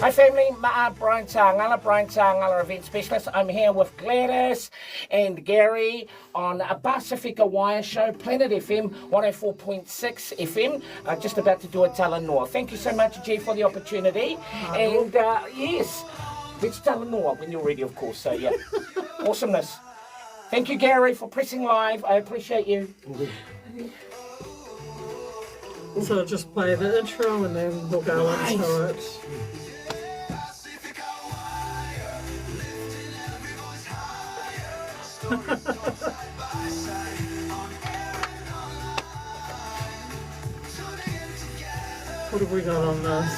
Hi family, Brian Sagala, event specialist. I'm here with Gladys and Gary on a Pasifika Wire show, Planet FM 104.6 FM. Just about to do a talanoa. Thank you so much, G, for the opportunity. And yes, let's talanoa when you're ready, of course. So yeah, awesomeness. Thank you, Gary, for pressing live. I appreciate you. So just play the intro and then we'll go into it. What have we got on this?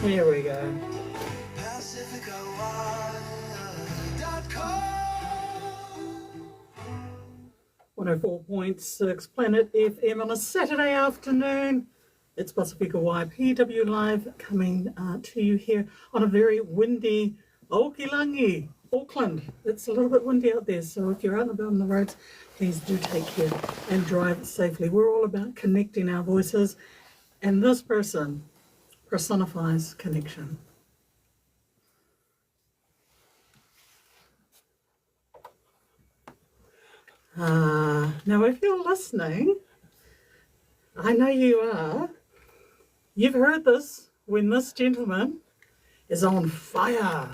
Here we go. 104.6 Planet FM on a Saturday afternoon. It's Pasifika Wire PW Live coming to you here on a very windy Okilangi, Auckland. It's a little bit windy out there, so if you're out and about on the roads, please do take care and drive safely. We're all about connecting our voices, and this person personifies connection. Now if you're listening, I know you are, you've heard this when this gentleman is on fire,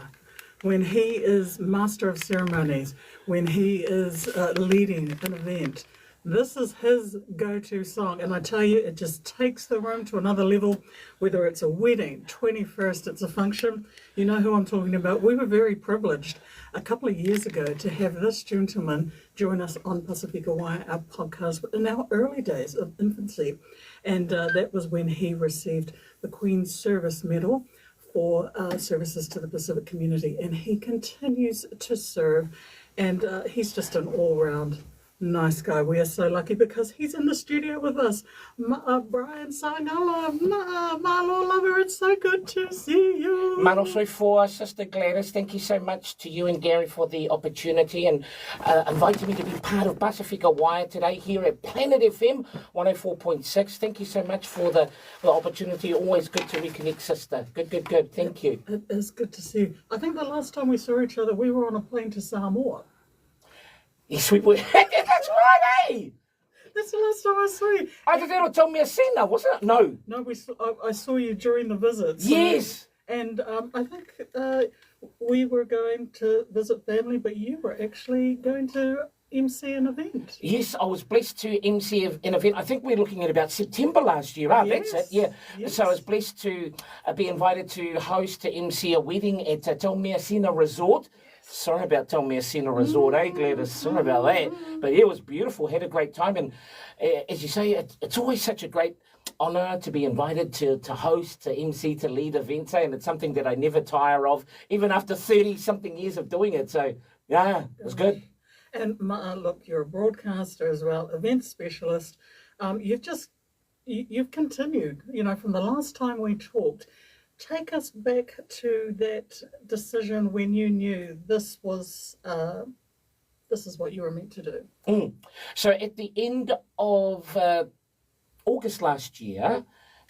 when he is master of ceremonies, when he is leading an event. This is his go-to song, and I tell you, it just takes the room to another level, whether it's a wedding, 21st, it's a function. You know who I'm talking about. We were very privileged a couple of years ago to have this gentleman join us on Pasifika Wire, our podcast, in our early days of infancy. And that was when he received the Queen's Service Medal for services to the Pacific community. And he continues to serve, and he's just an all-round nice guy. We are so lucky because he's in the studio with us. Brian Sagala, Malo lover, it's so good to see you. Mano soi for Sister Gladys. Thank you so much to you and Gary for the opportunity and inviting me to be part of Pasifika Wire today here at Planet FM 104.6. Thank you so much for the opportunity. Always good to reconnect, sister. Good. Thank you. It is good to see you. I think the last time we saw each other, we were on a plane to Samoa. Yes, we were. That's right, eh? That's the last time I saw you. I did that tell me a scene, wasn't it? No. No, I saw you during the visit. So, yes. And I think we were going to visit family, but you were actually going to MC an event. Yes, I was blessed to MC an event. I think we're looking at about September last year. Yes, that's it, yeah. Yes. So I was blessed to be invited to host, to MC a wedding at Talanoa Resort. Sorry about Talanoa Resort, Gladys? Sorry about that. But yeah, it was beautiful. Had a great time. And as you say, it's always such a great honour to be invited to host, to MC, to lead events. And it's something that I never tire of, even after 30-something years of doing it. So, yeah, it was good. And look, you're a broadcaster as well, event specialist. You've continued, from the last time we talked. Take us back to that decision when you knew this is what you were meant to do. So at the end of August last year,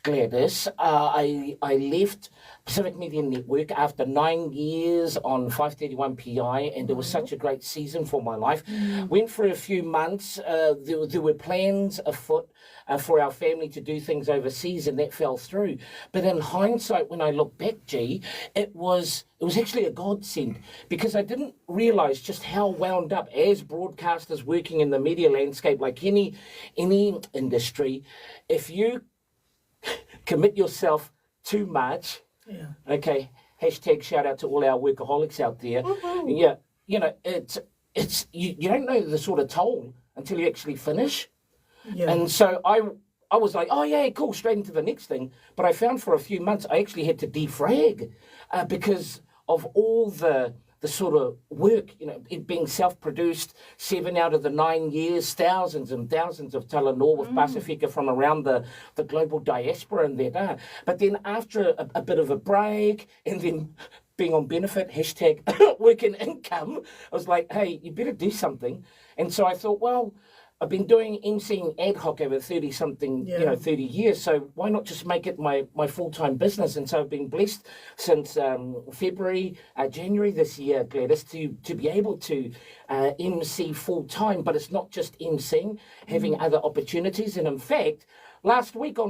Gladys, I left Pacific Media Network after 9 years on 531 PI, and it was such a great season for my life. Went for a few months. There were plans afoot for our family to do things overseas, and that fell through. But in hindsight, when I look back, G, it was actually a godsend, because I didn't realise just how wound up as broadcasters working in the media landscape, like any industry, if you commit yourself too much. Yeah. Okay. Hashtag shout out to all our workaholics out there. Mm-hmm. Yeah. It's you don't know the sort of toll until you actually finish. Yeah. And so I was like, oh yeah, cool, straight into the next thing. But I found for a few months I actually had to defrag because of all the sort of work, it being self-produced, 7 out of the 9 years, thousands and thousands of talanoa with Pasifika from around the global diaspora and that. But then after a bit of a break and then being on benefit, hashtag work and income, I was like, hey, you better do something. And so I thought, well, I've been doing emceeing ad hoc over 30-something, 30 years. So why not just make it my full-time business? And so I've been blessed since January this year, Gladys, to be able to MC full-time. But it's not just emceeing, having other opportunities. And in fact, last week it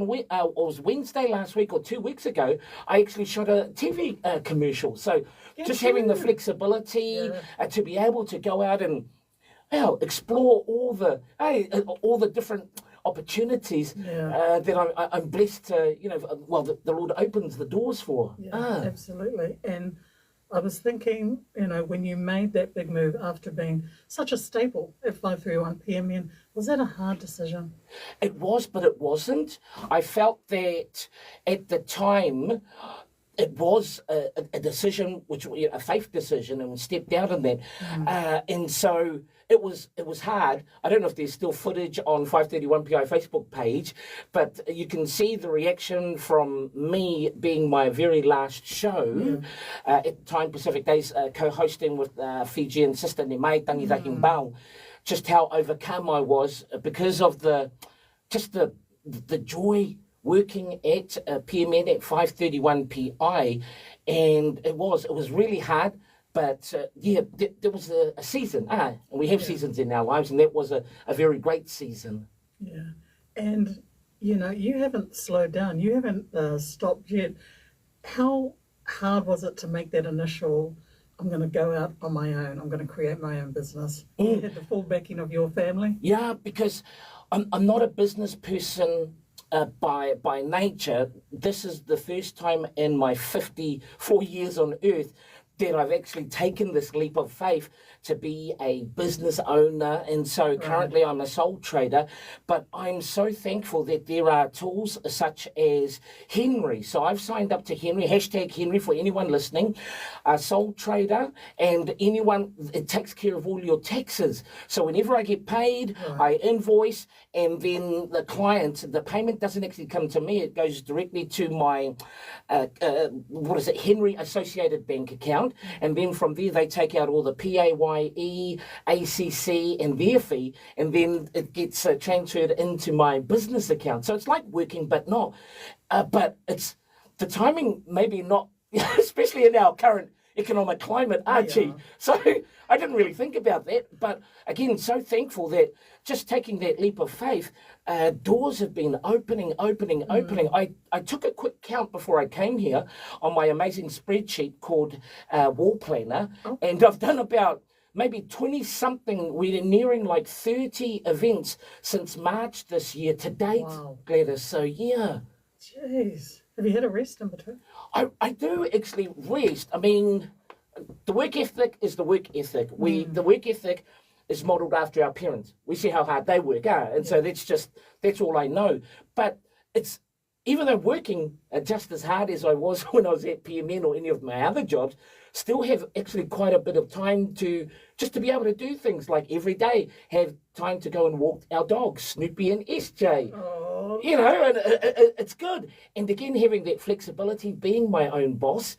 was Wednesday last week or 2 weeks ago, I actually shot a TV commercial. So just having the flexibility to be able to go out and explore all the different opportunities that I'm blessed to, the Lord opens the doors for. Yeah, absolutely. And I was thinking, when you made that big move after being such a staple at 5:31 p.m, was that a hard decision? It was, but it wasn't. I felt that at the time, it was a decision, a faith decision, and we stepped out on that. And so it was hard. I don't know if there's still footage on 531 PI Facebook page, but you can see the reaction from me being my very last show at the time, Pacific Days, co-hosting with Fijian sister Nemai Tangi Bao, just how overcome I was because of the joy working at PMN at 531 PI, and it was really hard. But there was a season, and we have seasons in our lives, and that was a very great season. Yeah, and you haven't slowed down, you haven't stopped yet. How hard was it to make that initial, I'm going to go out on my own, I'm going to create my own business? You had the full backing of your family? Yeah, because I'm not a business person by nature. This is the first time in my 54 years on earth that I've actually taken this leap of faith to be a business owner. And so currently I'm a sole trader, but I'm so thankful that there are tools such as Henry. So I've signed up to Henry, #Henry for anyone listening, a sole trader, and anyone, it takes care of all your taxes. So whenever I get paid, I invoice, and then the client, the payment doesn't actually come to me, it goes directly to my, Henry Associated Bank account. And then from there, they take out all the PAYE, ACC, and their fee, and then it gets transferred into my business account. So it's like working, but not. But it's the timing, maybe not, especially in our current economic climate, Archie. So I didn't really think about that. But again, so thankful that just taking that leap of faith, doors have been opening. I took a quick count before I came here on my amazing spreadsheet called Wall Planner, and I've done about maybe 20-something. We're nearing like 30 events since March this year to date, Gladys. So, yeah. Jeez. Have you had a rest in between? I do actually rest. I mean, the work ethic is the work ethic. The work ethic is modelled after our parents. We see how hard they work, and so that's all I know. But it's, even though working just as hard as I was when I was at PMN or any of my other jobs, still have actually quite a bit of time to be able to do things like every day, have time to go and walk our dogs, Snoopy and SJ. And it's good. And again, having that flexibility, being my own boss,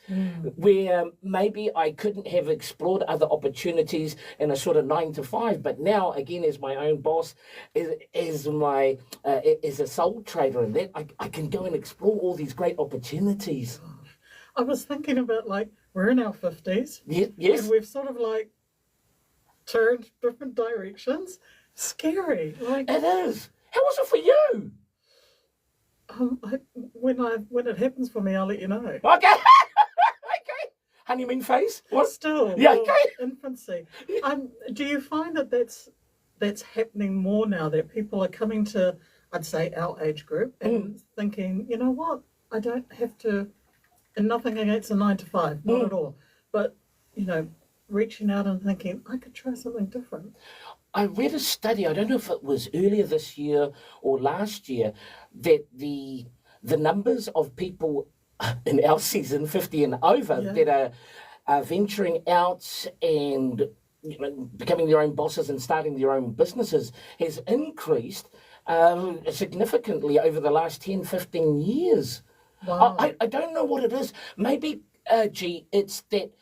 where maybe I couldn't have explored other opportunities in a sort of 9 to 5, but now again as my own boss, as a sole trader, and that I can go and explore all these great opportunities. I was thinking about, like, we're in our 50s. Yes. And we've sort of like turned different directions. Scary. Like, it is. How was it for you? When it happens for me, I'll let you know. Okay. Okay. Honeymoon phase? What? Still. Yeah, okay. Infancy. Do you find that that's happening more now, that people are coming to, I'd say, our age group and thinking, you know what, I don't have to, and nothing against a 9 to 5, not at all, but, reaching out and thinking, I could try something different. I read a study, I don't know if it was earlier this year or last year, that the numbers of people in our season, 50 and over, that are venturing out and becoming their own bosses and starting their own businesses has increased significantly over the last 10, 15 years. Wow. I don't know what it is. Maybe, it's that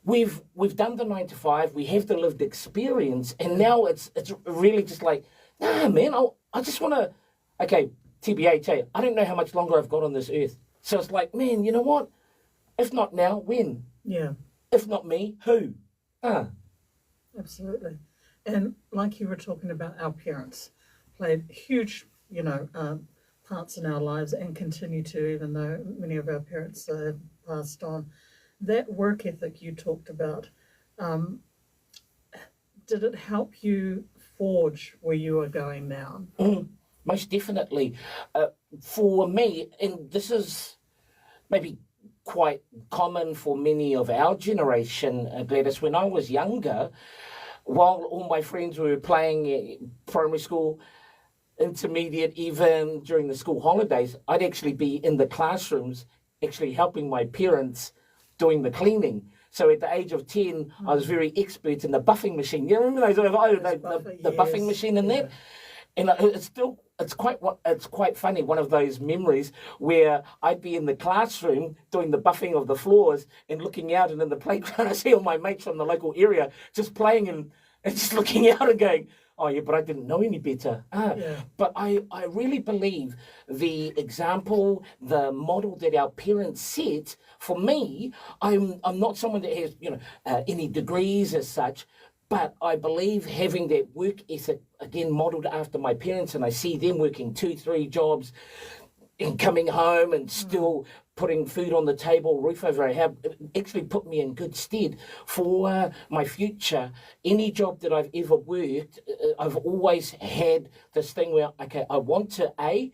we've done the 9 to 5, we have the lived experience, and now it's really just like nah, man, I just want to, okay, TBH, I don't know how much longer I've got on this earth. So it's like, man, you know what? If not now, when? Yeah, If not me, who? absolutely. And like you were talking about, our parents played huge, parts in our lives and continue to, even though many of our parents have passed on. That work ethic you talked about, did it help you forge where you are going now? Most definitely. For me, and this is maybe quite common for many of our generation, Gladys, when I was younger, while all my friends were playing primary school, intermediate, even during the school holidays, I'd actually be in the classrooms actually helping my parents doing the cleaning. So at the age of 10, I was very expert in the buffing machine. You remember those, the buffing machine in that? And it's quite funny, one of those memories where I'd be in the classroom doing the buffing of the floors and looking out, and in the playground I see all my mates from the local area just playing and just looking out and going, oh yeah, but I didn't know any better. But I really believe the example, the model that our parents set, for me, I'm not someone that has any degrees as such, but I believe having that work ethic, again, modelled after my parents, and I see them working 2-3 jobs and coming home and still putting food on the table, roof over our head, actually put me in good stead for my future. Any job that I've ever worked, I've always had this thing where, okay, I want to, A,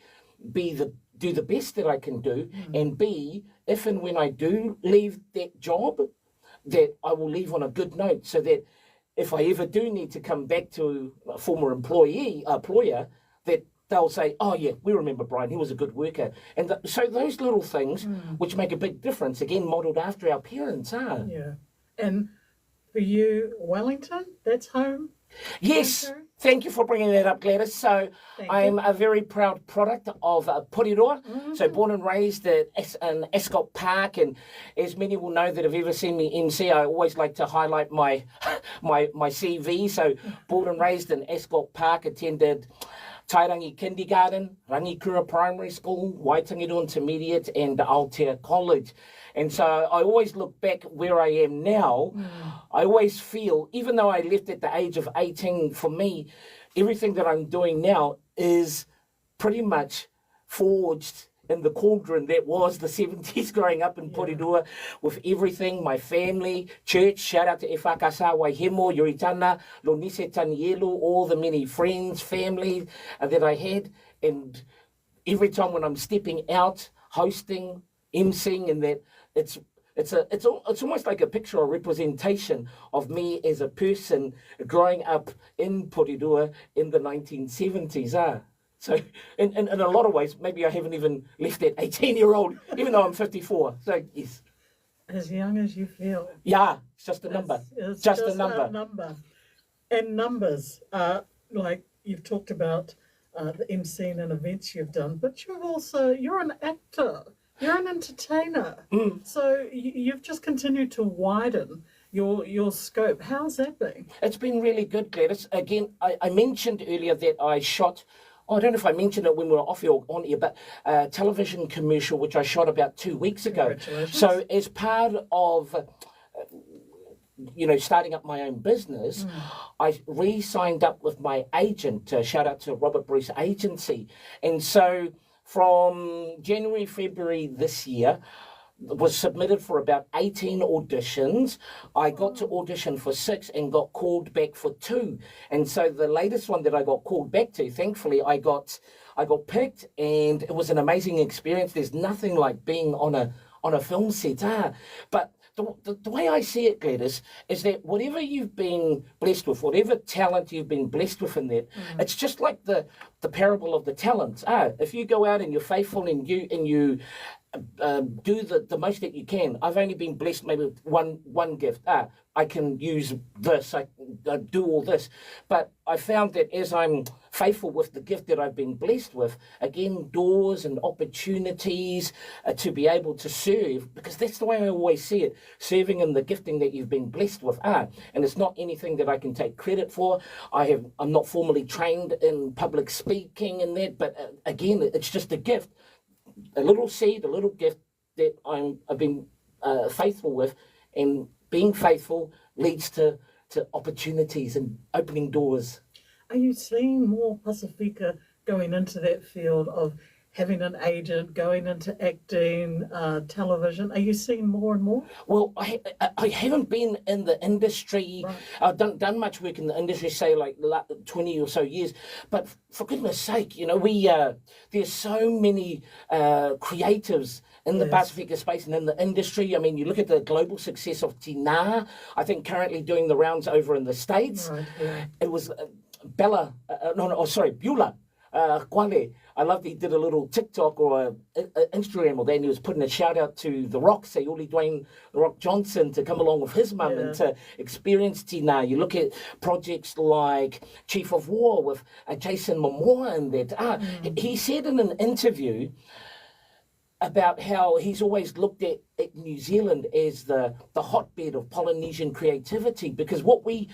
do the best that I can do, and B, if and when I do leave that job, that I will leave on a good note, so that if I ever do need to come back to a former employer, that they'll say, oh yeah, we remember Brian, he was a good worker. And so those little things, which make a big difference, again, modelled after our parents, Yeah. And for you, Wellington, that's home? Yes. Thank you for bringing that up, Gladys. So I'm a very proud product of Poriroa. So born and raised in Ascot Park, and as many will know that have ever seen me MC, I always like to highlight my CV. So born and raised in Ascot Park, attended Tairangi Kindergarten, Rangikura Primary School, Waitangiru Intermediate, and Aotea College. And so I always look back where I am now. I always feel, even though I left at the age of 18, for me, everything that I'm doing now is pretty much forged in the cauldron that was the 70s growing up in Porirua, with everything, my family, church, shout out to E Whakasa, Waihemo, Yuritana, Lonise Tanielu, all the many friends, family that I had. And every time when I'm stepping out, hosting, emceeing, and that, it's almost like a picture or representation of me as a person growing up in Porirua in the 1970s. So in a lot of ways, maybe I haven't even left that 18-year-old, even though I'm 54. So yes. As young as you feel. Yeah, it's just a number. It's just a number. And numbers, like you've talked about the emceeing and events you've done, but you're an actor. You're an entertainer. So you've just continued to widen your scope. How's that been? It's been really good, Gladys. Again, I mentioned earlier that I shot, I don't know if I mentioned it when we were off or on here, but a television commercial which I shot about 2 weeks ago. Congratulations. So as part of starting up my own business, I re-signed up with my agent. Shout out to Robert Bruce Agency. And so from January, February this year, was submitted for about 18 auditions. I got to audition for 6 and got called back for 2. And so the latest one that I got called back to, thankfully, I got picked, and it was an amazing experience. There's nothing like being on a film set. But the way I see it, Gladys, is that whatever you've been blessed with, whatever talent you've been blessed with in that, it's just like the the parable of the talents. If you go out and you're faithful and you do the most that you can. I've only been blessed maybe with one gift. I can use this. I do all this. But I found that as I'm faithful with the gift that I've been blessed with, again, doors and opportunities to be able to serve, because that's the way I always see it, serving in the gifting that you've been blessed with. And it's not anything that I can take credit for. I'm not formally trained in public speaking and that, but again, it's just a gift. A little seed, a little gift that I've been faithful with, and being faithful leads to opportunities and opening doors. Are you seeing more Pasifika going into that field of having an agent, going into acting, television? Are you seeing more and more? Well, I haven't been in the industry. Right. I've done much work in the industry, say like 20 or so years. But for goodness sake, there's so many creatives in the Pasifika space and in the industry. I mean, you look at the global success of Tina, I think currently doing the rounds over in the States. Right, yeah. It was Beulah Kwale. I loved he did a little TikTok or a Instagram or that, and he was putting a shout out to The Rock, say Oli Dwayne The Rock Johnson, to come along with his mum and to experience Tina. You look at projects like Chief of War with Jason Momoa and that. He said in an interview about how he's always looked at New Zealand as the hotbed of Polynesian creativity, because what we've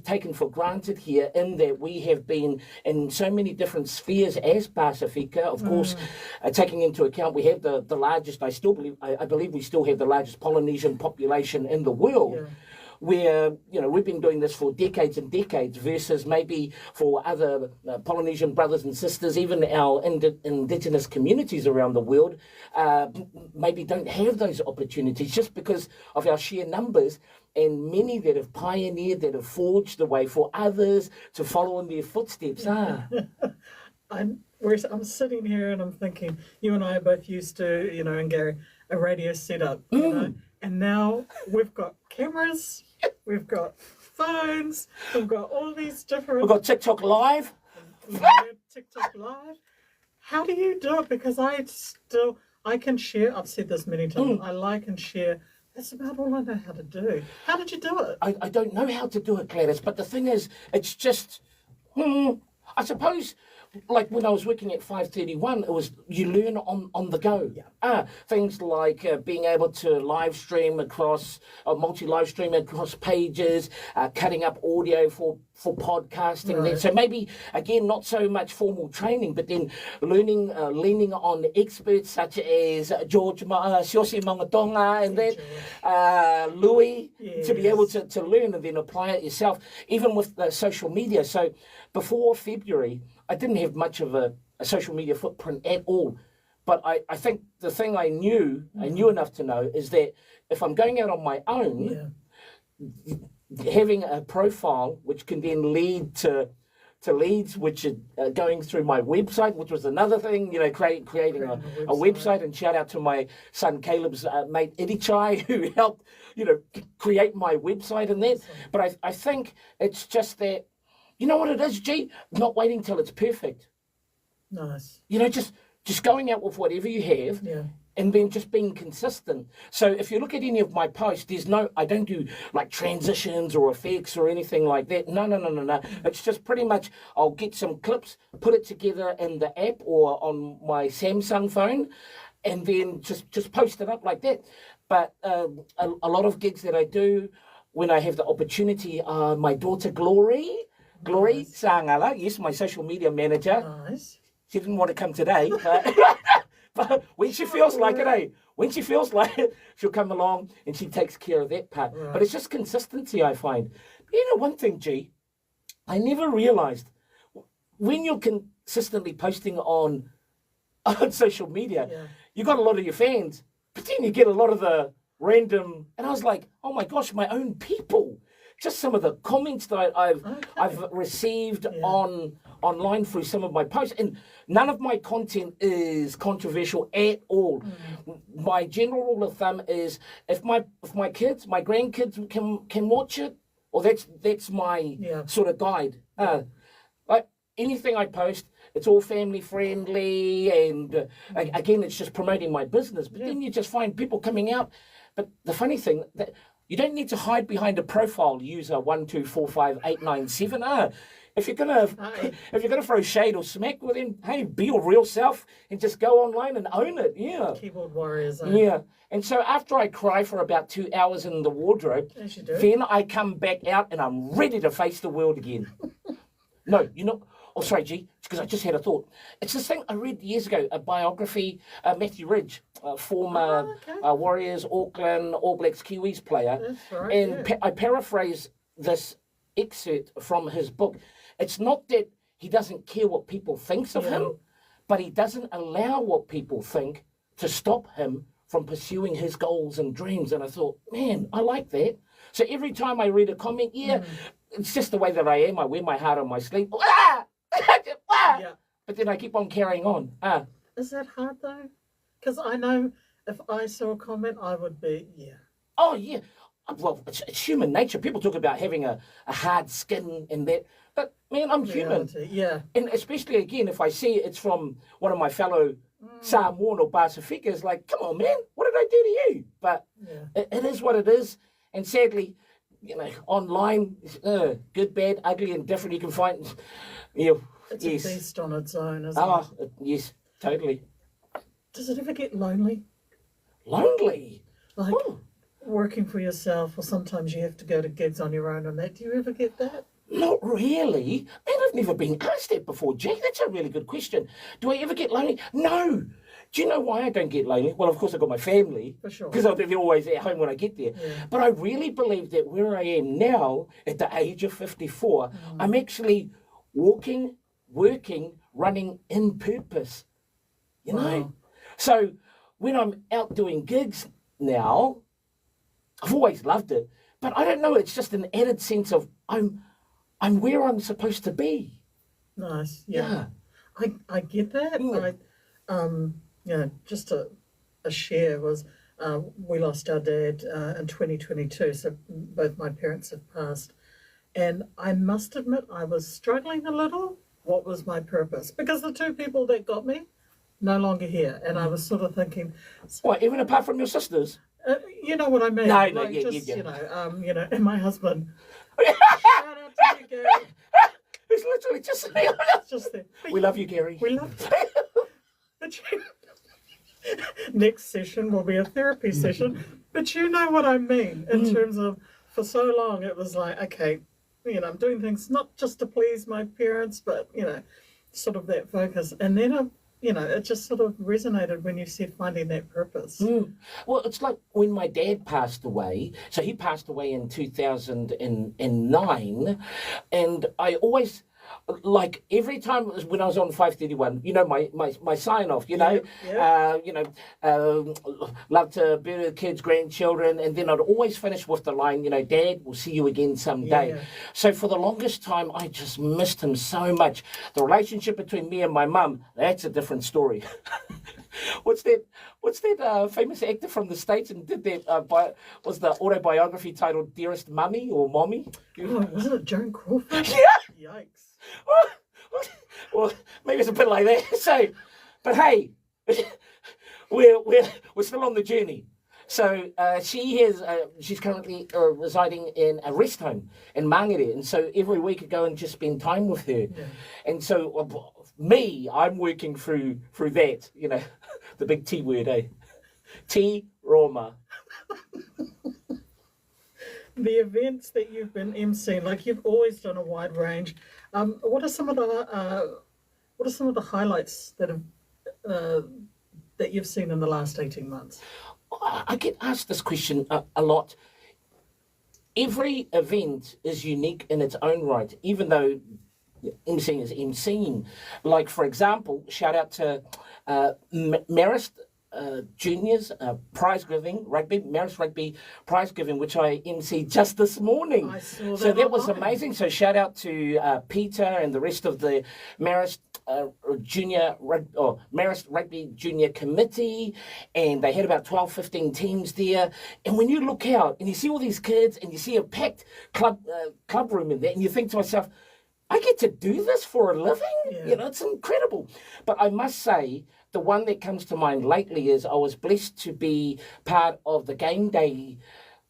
taken for granted here, in that we have been in so many different spheres as Pasifika, of course, taking into account we have the largest, I believe we still have the largest Polynesian population in the world. Yeah. Where, we've been doing this for decades and decades, versus maybe for other Polynesian brothers and sisters, even our indigenous communities around the world, maybe don't have those opportunities just because of our sheer numbers, and many that have pioneered, that have forged the way for others to follow in their footsteps. I'm sitting here and I'm thinking, you and I are both used to, and Gary, a radio setup, and now we've got cameras, we've got phones, we've got all these different... We've got TikTok Live. TikTok Live. How do you do it? Because I can share, I've said this many times, I like and share. That's about all I know how to do. How did you do it? I don't know how to do it, Gladys, but the thing is, it's just, I suppose... Like when I was working at 531, it was you learn on the go. Yeah. Things like being able to live stream across, multi-live stream across pages, cutting up audio for podcasting. Right. So maybe, again, not so much formal training, but then learning, leaning on experts such as George Siosi Mangatonga and that, Louis, to be able to learn and then apply it yourself, even with the social media. So before February, I didn't have much of a social media footprint at all. But I think the thing I knew enough to know is that if I'm going out on my own, having a profile which can then lead to leads, which are going through my website, which was another thing, creating a website. And shout out to my son Caleb's mate Edichai, who helped, create my website and that. Awesome. But I think it's just that, you know what it is, G? Not waiting till it's perfect. Nice. Just going out with whatever you have, and then just being consistent. So if you look at any of my posts, I don't do like transitions or effects or anything like that. No. It's just pretty much, I'll get some clips, put it together in the app or on my Samsung phone, and then just post it up like that. But a lot of gigs that I do, when I have the opportunity, my daughter Glory Sagala, yes, my social media manager. Nice. She didn't want to come today, but when she feels like it, when she feels like it, she'll come along and she takes care of that part. Right. But it's just consistency, I find. One thing, G, I never realised, when you're consistently posting on social media, you got a lot of your fans, but then you get a lot of the random, and I was like, oh my gosh, my own people. Just some of the comments that I've received online through some of my posts, and none of my content is controversial at all. My general rule of thumb is if my grandkids can watch it, or that's my sort of guide. Like anything I post, it's all family friendly, and again, it's just promoting my business. But then you just find people coming out. But the funny thing that you don't need to hide behind a profile user 1245897. If you're gonna throw shade or smack, well then, hey, be your real self and just go online and own it. Yeah. Keyboard warriors. Yeah. And so after I cry for about 2 hours in the wardrobe, then I come back out and I'm ready to face the world again. No, you're not. Oh, sorry, G, because I just had a thought. It's this thing I read years ago, a biography, Matthew Ridge, former Warriors, Auckland, All Blacks, Kiwis player. That's right, and I paraphrase this excerpt from his book. It's not that he doesn't care what people think of him, but he doesn't allow what people think to stop him from pursuing his goals and dreams. And I thought, man, I like that. So every time I read a comment, it's just the way that I am. I wear my heart on my sleeve. But then I keep on carrying on. Is that hard though? Because I know if I saw a comment, I would be, Oh, yeah. Well, it's human nature. People talk about having a hard skin and that. But, man, I'm human. Yeah. And especially, again, if I see it's from one of my fellow Samoan or Pasifika, it's like, come on, man, what did I do to you? But it is what it is. And sadly, you know, online, good, bad, ugly, and different, you can find, it's a beast on its own, isn't it? Yes, totally. Does it ever get lonely? Lonely? Like working for yourself, or sometimes you have to go to gigs on your own and that. Do you ever get that? Not really. Man, I've never been asked that before, Jake. That's a really good question. Do I ever get lonely? No. Do you know why I don't get lonely? Well, of course, I've got my family. For sure. Because they're always at home when I get there. Yeah. But I really believe that where I am now, at the age of 54, I'm actually walking, working, running in purpose. You know? So when I'm out doing gigs now, I've always loved it. But I don't know, it's just an added sense of I'm where I'm supposed to be. Nice. Yeah. I get that. Just a share was we lost our dad in 2022, so both my parents have passed. And I must admit I was struggling a little. What was my purpose? Because the two people that got me, no longer here. And I was sort of thinking... What, even apart from your sisters? You know what I mean? No, and my husband. Shout out to you, Gary. It's literally just there. We love you, Gary. We love you. But next session will be a therapy session. But you know what I mean in terms of, for so long it was like, okay, I'm doing things not just to please my parents, but, sort of that focus. And then it just sort of resonated when you said finding that purpose. Well, it's like when my dad passed away. So he passed away in 2009. And I always, like every time when I was on 531, my sign off, love to be with kids, grandchildren. And then I'd always finish with the line, Dad, we'll see you again someday. Yeah. So for the longest time, I just missed him so much. The relationship between me and my mum, that's a different story. What's that famous actor from the States and did that, was the autobiography titled Dearest Mummy or Mommy? Oh, wasn't it Joan Crawford? Yeah! Yikes. Well, maybe it's a bit like that. So, but hey, we're still on the journey. So she's currently residing in a rest home in Mangere, and so every week I go and just spend time with her. Yeah. And so I'm working through that, the big T word, T Roma. The events that you've been emceeing, like you've always done a wide range. What are some of the highlights that you've seen in the last 18 months? I get asked this question a lot. Every event is unique in its own right, even though emceeing is emceeing. Like, for example, shout out to Marist Juniors prize giving rugby, Marist Rugby prize giving, which I emceed just this morning. I saw that. So that was amazing. So shout out to Peter and the rest of the Marist Marist Rugby Junior Committee, and they had about 12, 15 teams there. And when you look out and you see all these kids and you see a packed club room in there, and you think to myself, I get to do this for a living? Yeah. You know, it's incredible. But I must say, the one that comes to mind lately is I was blessed to be part of the game day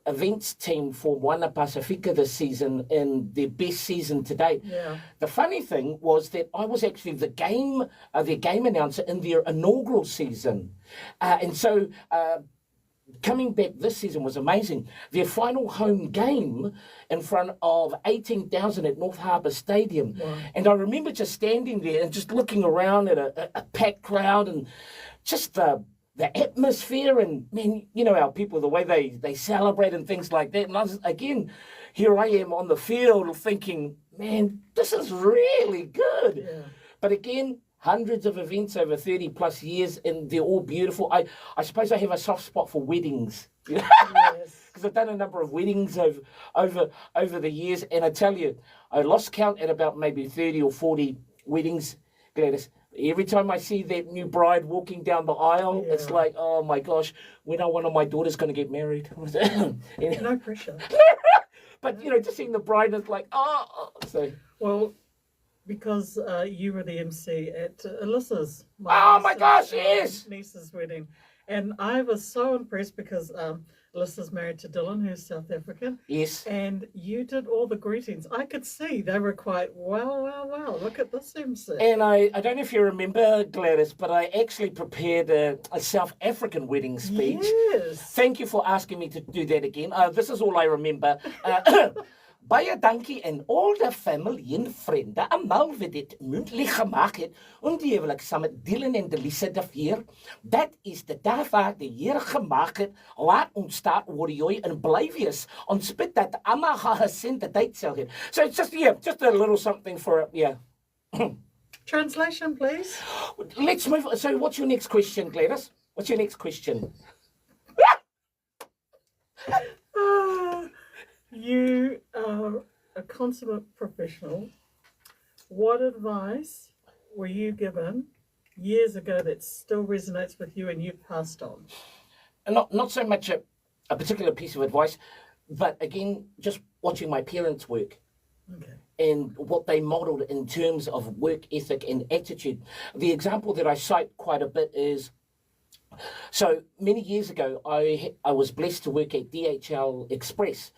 events team for Moana Pasifika this season in their best season to date. Yeah. The funny thing was that I was actually their game announcer in their inaugural season. And so coming back this season was amazing. Their final home game in front of 18,000 at North Harbour Stadium. Wow. And I remember just standing there and just looking around at a packed crowd and just the atmosphere and, man, you know, our people, the way they celebrate and things like that. And I was, again, here I am on the field thinking, man, this is really good. Yeah. But again, hundreds of events over 30 plus years, and they're all beautiful. I suppose I have a soft spot for weddings. Yes. Because I've done a number of weddings over the years, and I tell you, I lost count at about maybe 30 or 40 weddings, Gladys. Every time I see that new bride walking down the aisle, Yeah. it's like, oh my gosh, when are one of my daughters going to get married? No pressure. But, you know, just seeing the bride, it's like, oh. So. Well, because you were the MC at Alyssa's. Oh my gosh, yes! Niece's wedding. And I was so impressed because Alyssa's married to Dylan, who's South African. Yes. And you did all the greetings. I could see they were quite, wow, look at this MC. And I don't know if you remember, Gladys, but I actually prepared a South African wedding speech. Yes. Thank you for asking me to do that again. This is all I remember. Baie dankie en al die familie en vriende almal wat dit moontlik gemaak het om die huwelik saam met Dylan en Delisa te vier. Dat is die dag wat die Here gemaak het. Laat ons staan oor joy en bly wees. Ons bid dat almal geseënde tyd sal hê. So it's just a little something for Translation, please. Let's move on. So what's your next question, Gladys? What's your next question? You are a consummate professional. What advice were you given years ago that still resonates with you and you've passed on? Not so much a particular piece of advice, but again, just watching my parents work. Okay. And what they modelled in terms of work ethic and attitude. The example that I cite quite a bit is, so many years ago, I was blessed to work at DHL Express.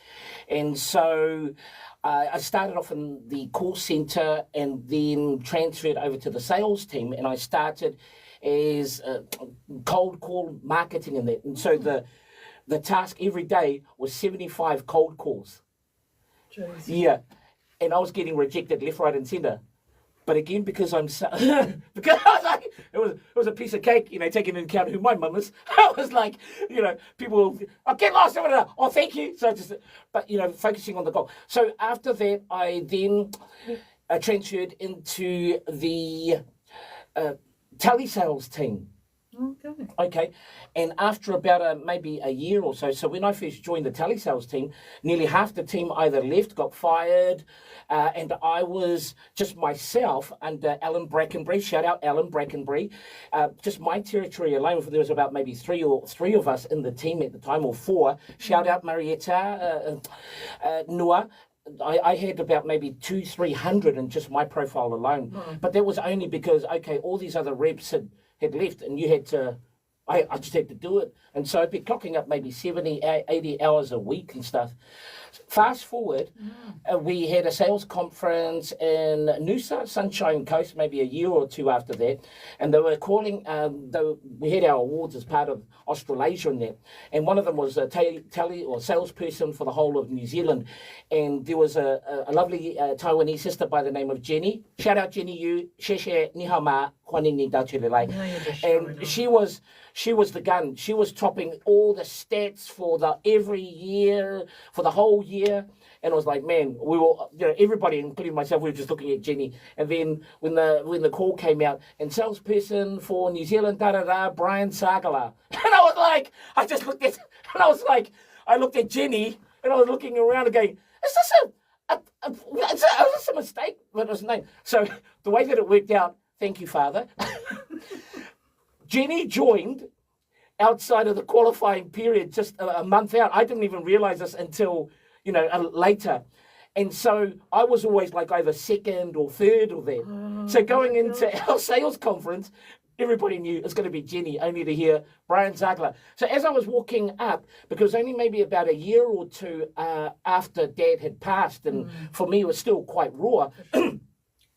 And so I started off in the call centre and then transferred over to the sales team. And I started as cold call marketing in that. And so the task every day was 75 cold calls. Jeez. Yeah. And I was getting rejected left, right, and centre. But again, because I'm because I was like, it was a piece of cake, you know, taking into account who my mum is. I was like, you know, people, get lost, oh, thank you. So just, but you know, focusing on the goal. So after that, I then transferred into the telesales team. Okay. Okay, and after about maybe a year or so, so when I first joined the telesales team, nearly half the team either left, got fired, and I was just myself under Alan Brackenbury. Shout out Alan Brackenbury. Just my territory alone, there was about maybe three of us in the team at the time, or four. Shout out Marietta, Noah. I had about maybe 200-300 in just my profile alone. Oh. But that was only because, okay, all these other reps had left and you had to, I just had to do it. And so I'd be clocking up maybe 70, 80 hours a week and stuff. Fast forward, we had a sales conference in Noosa, Sunshine Coast, maybe a year or two after that. And they were calling, we had our awards as part of Australasia in that. And one of them was a salesperson for the whole of New Zealand. And there was a lovely Taiwanese sister by the name of Jenny. Shout out Jenny, you. Sheshe nihama, hwanini dauchilelai. And she was the gun. She was topping all the stats for every year, for the whole year. And I was like, man, we were, you know, everybody, including myself, we were just looking at Jenny. And then when the call came out, and salesperson for New Zealand, Brian Sagala. And I was like, I just looked at, and I was like, I looked at Jenny, and I was looking around and going, is this a mistake? But it was no. So the way that it worked out, thank you, Father. Jenny joined outside of the qualifying period, just a month out. I didn't even realize this until, you know, later. And so I was always like either second or third or that. So going into our sales conference, everybody knew it's going to be Jenny, only to hear Brian Sagala. So as I was walking up, because only maybe about a year or two after Dad had passed, and for me it was still quite raw,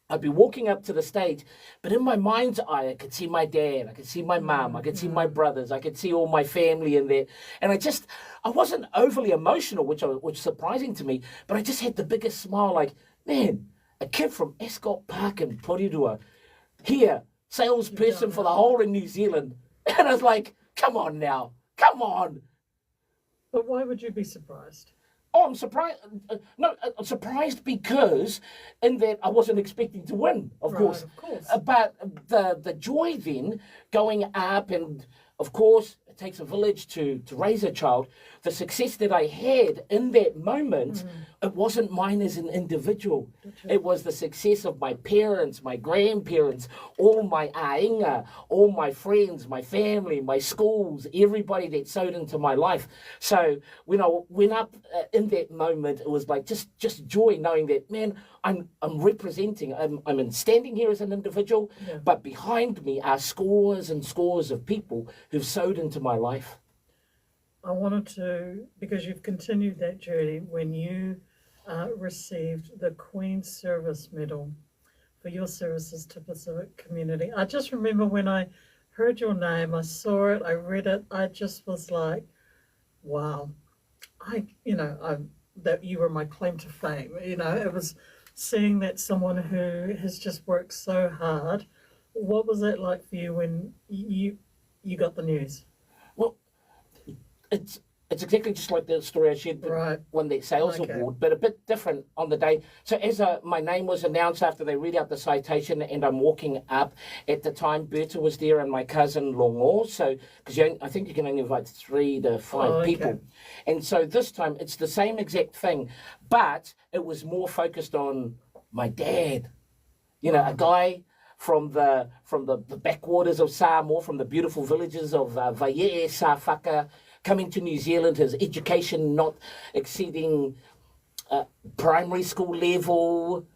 I'd be walking up to the stage, but in my mind's eye, I could see my dad, I could see my mum, I could see my brothers, I could see all my family in there. And I wasn't overly emotional, which was surprising to me, but I just had the biggest smile, like, man, a kid from Ascot Park in Porirua, here, salesperson for the whole of New Zealand. And I was like, come on now, come on. But why would you be surprised? Oh, I'm surprised. I'm surprised because in that I wasn't expecting to win, of course. Of course. But the joy then going up, and of course it takes a village to raise a child. The success that I had in that moment, it wasn't mine as an individual. It was the success of my parents, my grandparents, all my ainga, all my friends, my family, my schools, everybody that sewed into my life. So when I went up in that moment, it was like just joy knowing that, man, I'm representing, I'm standing here as an individual, but behind me are scores and scores of people who've sewed into my life. I wanted to, because you've continued that journey when you received the Queen's Service Medal for your services to Pacific community. I just remember when I heard your name, I saw it, I read it, I just was like, wow, that you were my claim to fame. It was seeing that someone who has just worked so hard. What was that like for you when you got the news? Well, it's exactly just like the story I shared won that sales award, but a bit different on the day. So as my name was announced after they read out the citation, and I'm walking up, at the time Berta was there and my cousin Longo, so because I think you can only invite 3 to 5 people. And so this time it's the same exact thing, but it was more focused on my dad. A guy from the backwaters of Samoa, from the beautiful villages of Vaie, Sawhaka, coming to New Zealand, his education not exceeding primary school level,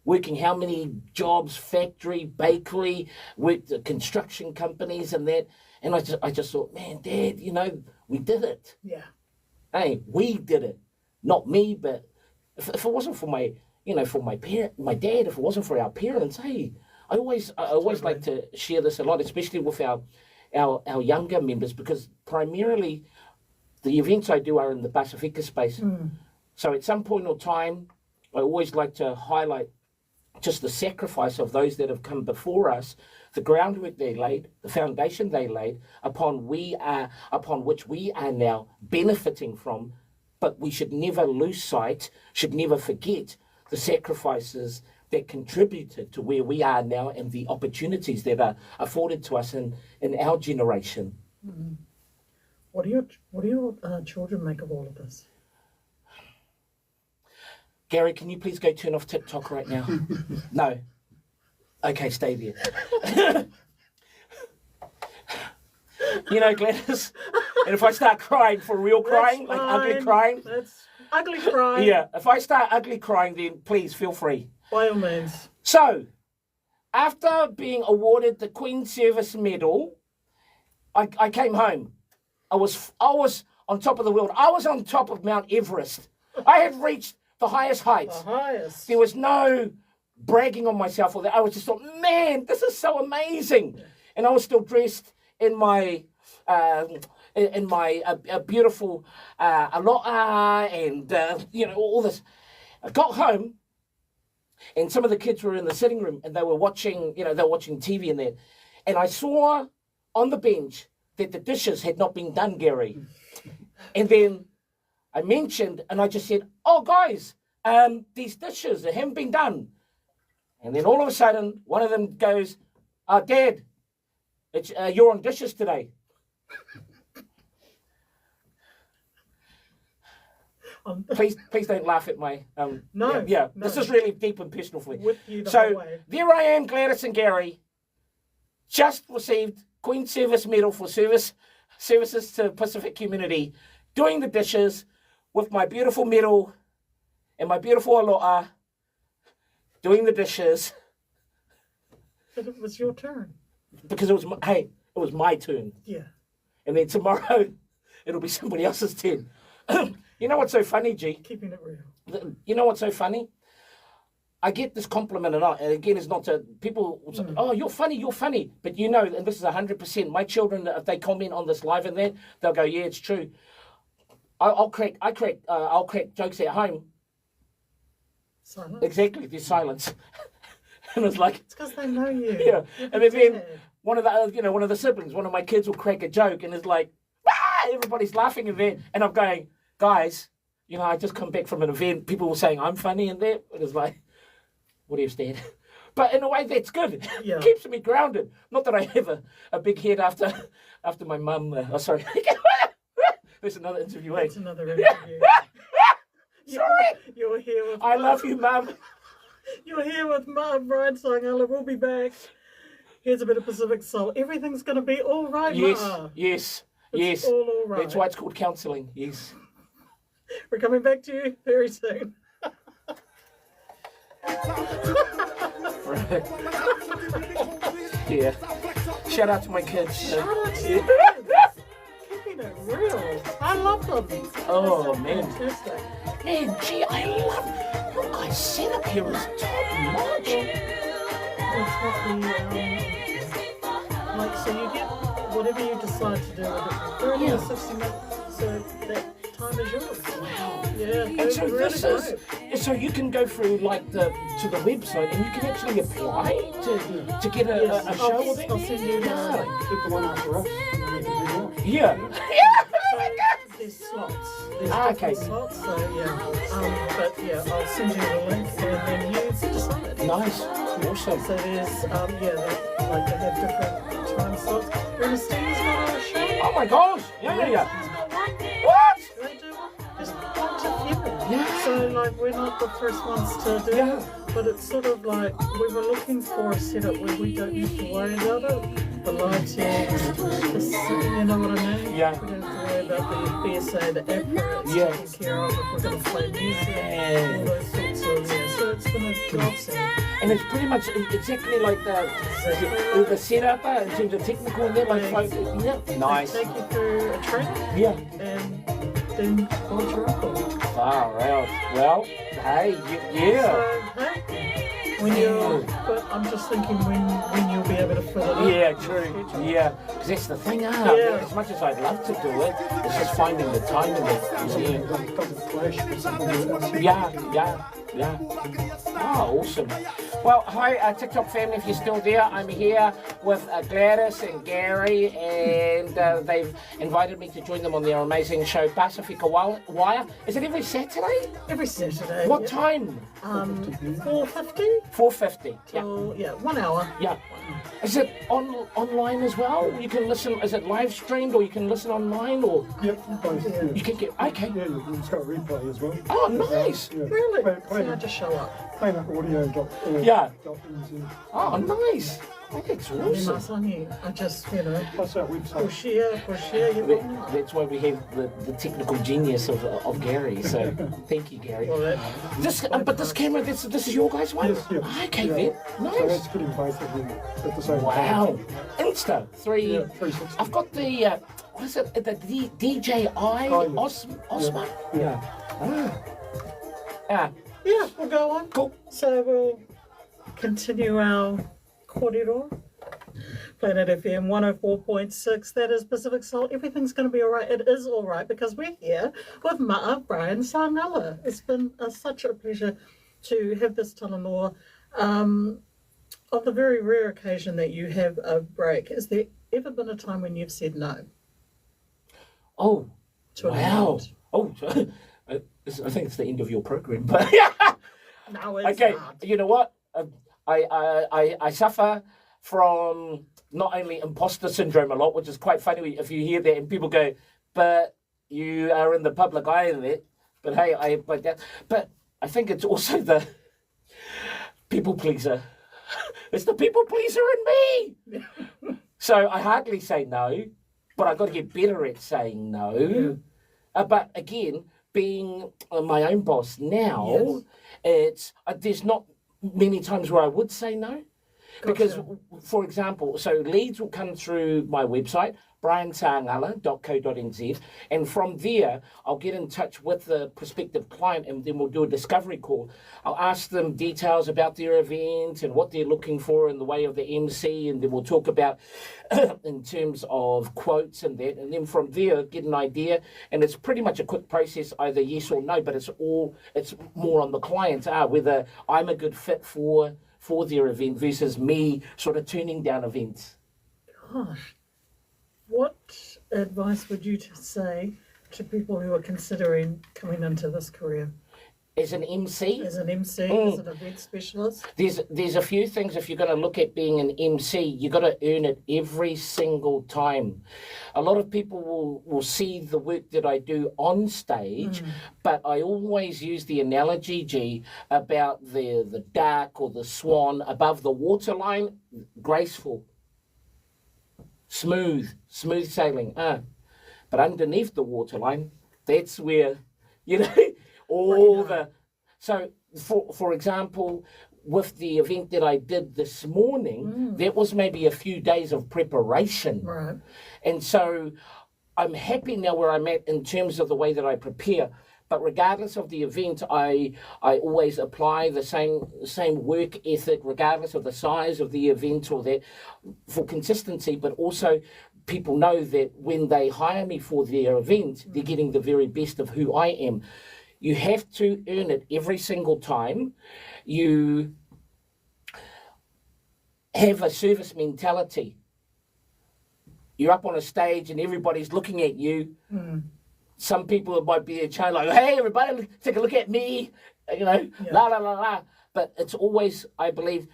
working how many jobs, factory, bakery, worked at construction companies and that. And I just thought, man, Dad, we did it. Yeah. Hey, we did it. Not me, but if it wasn't for my dad, if it wasn't for our parents, hey, I always like to share this a lot, especially with our younger members, because primarily the events I do are in the Pasifika space. So at some point in time, I always like to highlight just the sacrifice of those that have come before us, the groundwork they laid, the foundation they laid, upon which we are now benefiting from. But we should never lose sight, should never forget the sacrifices that contributed to where we are now and the opportunities that are afforded to us in our generation. What do your children make of all of this? Gary, can you please go turn off TikTok right now? No. Okay, stay there. Gladys, and if I start crying, for real crying, like ugly crying. That's ugly crying. Yeah, if I start ugly crying, then please feel free. By all means. So, after being awarded the Queen's Service Medal, I came home. I was on top of the world. I was on top of Mount Everest. I had reached the highest heights. The highest. There was no bragging on myself or that. I was just thought, man, this is so amazing. Yeah. And I was still dressed in my beautiful aloha and all this. I got home, and some of the kids were in the sitting room, and they were watching TV in there, and I saw on the bench that the dishes had not been done, Gary. And then I mentioned, and I just said, "Oh, guys, these dishes they haven't been done." And then all of a sudden, one of them goes, "Dad, you're on dishes today." Please don't laugh at my no. This is really deep and personal for me. With you the so whole way. There I am, Gladys and Gary, just received Queen's Service Medal for services to Pacific community, doing the dishes with my beautiful medal and my beautiful aloha doing the dishes But it was your turn. because it was my turn. Yeah. And then tomorrow, it'll be somebody else's turn. You know what's so funny, G? Keeping it real. You know what's so funny? I get this compliment a lot, and again, it's not to people. Say, oh, you're funny. But you know, and this is 100%. My children, if they comment on this live and that, they'll go, yeah, it's true. I'll crack jokes at home. Silence. Exactly, there's silence, and it's like It's because they know you. yeah. You're And the then dad. one of the siblings, one of my kids will crack a joke, and it's like, ah! Everybody's laughing and that, and I'm going, guys, I just come back from an event. People were saying I'm funny and that, and it's like, what have you, Dad? But in a way, that's good. Yeah. It keeps me grounded. Not that I have a big head after my mum. Sorry. There's another interview. That's another interview. Sorry. You're here with I love you, Mum. You're here with Mum, Brian Sagala. We'll be back. Here's a bit of Pacific Soul. Everything's going to be all right, Yes, Ma. yes, It's yes. all right. That's why it's called counselling. Yes. We're coming back to you very soon. Yeah. Shout out to my kids. Shout out to you. Keeping it real. I love them. Oh, They're so man. Fantastic. Man, gee, I love your guys' setup here is top notch. It's what like, so you get whatever you decide to do with it. 30 Yeah. or 60 minutes, so that time is yours. Wow. Yeah, And so really this great. is, so you can go through like to the website and you can actually apply to get Yes, a show with I'll it. send you the Yeah. Get the one after us. And then we can do more. Yeah. There's slots. There's Ah, different okay. slots, so yeah. But yeah, I'll send you the link and then you decide. Nice. Awesome. So there's they have different time slots. Ernestine's got a show. Oh my gosh. Yeah. He's got one. What? They do one. There's a bunch of people. Yeah. So we're not the first ones to do Yeah. it, but it's sort of like we were looking for a setup where we don't have to worry about it. The lighting, you know what I mean? Yeah. We don't have to worry about the BSA, the APRA, it's Yeah. taken care of if we're going to play music, Yeah. all those sorts of, so it's been a godsend. And it's pretty much exactly like the setup in terms of technical and that, like, yeah. Nice. They take you through a training Yeah. and then hold your uncle. Far out. Well, hey, yeah. So, hey, when you're, but I'm just thinking when you'll be able to fill it in. Yeah, true. Yeah, because that's the thing. Yeah. As much as I'd love to do it, it's just finding the time in it. It doesn't clash with something else. Yeah. Oh, awesome. Well, hi, TikTok family, if you're still there, I'm here with Gladys and Gary, and they've invited me to join them on their amazing show, Pasifika Wire. Is it every Saturday? Every Saturday. What yeah. time? 4:50 4:50. Yeah. till 1 hour. Yeah. Is it online as well? You can listen. Is it live streamed, or you can listen online, or Yep, both. Yeah. you can get? Okay. Yeah, it's got a replay as well. Oh, nice. Yeah. Really? Play So I just show up. planetaudio.org. Yeah. .nz. Oh, nice. Oh, that's And awesome. nice on you. I just, Plus our website. push here, you know. That's why we have the technical genius of Gary. So thank you, Gary. Well, that, But this camera, this is your guys' one. Yes, yeah. Okay, Yeah. then. So Nice. that's putting both of them at the same Wow. time. Insta Yeah, 360. I've got the what is it? The DJI Oh, yeah. Osmo. Yeah. Ah, yeah, we'll go on. cool. So we'll continue our corridor. Planet FM 104.6, that is Pacific Soul. Everything's going to be all right. It is all right because we're here with Ma'a Brian Sagala. It's been such a pleasure to have this talanoa. On the very rare occasion that you have a break, has there ever been a time when you've said no? Oh, To an wow. event? Oh, I think it's the end of your program, but No, it's okay. not. You know what? I suffer from not only imposter syndrome a lot, which is quite funny if you hear that and people go, "But you are in the public eye in it." But hey, but I think it's also the people pleaser. It's the people pleaser in me. So I hardly say no, but I've got to get better at saying no. But again, being my own boss now, there's not many times where I would say no. Because, for example, so leads will come through my website, briansangala.co.nz, and from there, I'll get in touch with the prospective client, and then we'll do a discovery call. I'll ask them details about their event and what they're looking for in the way of the MC, and then we'll talk about in terms of quotes and that, and then from there, get an idea, and it's pretty much a quick process, either yes or no, but it's more on the client, whether I'm a good fit for their event versus me sort of turning down events. Gosh, what advice would you say to people who are considering coming into this career? As an MC? As an MC, as an event specialist? There's a few things. If you're going to look at being an MC, you've got to earn it every single time. A lot of people will see the work that I do on stage, but I always use the analogy, G, about the duck or the swan above the waterline, graceful, smooth sailing. But underneath the waterline, that's where, So, for example, with the event that I did this morning, that was maybe a few days of preparation. Right. And so I'm happy now where I'm at in terms of the way that I prepare. But regardless of the event, I always apply the same work ethic, regardless of the size of the event or that, for consistency, but also people know that when they hire me for their event, they're getting the very best of who I am. You have to earn it every single time. You have a service mentality. You're up on a stage and everybody's looking at you. Some people might be a chain like, hey, everybody, take a look at me, la, la, la, la. But it's always, I believe,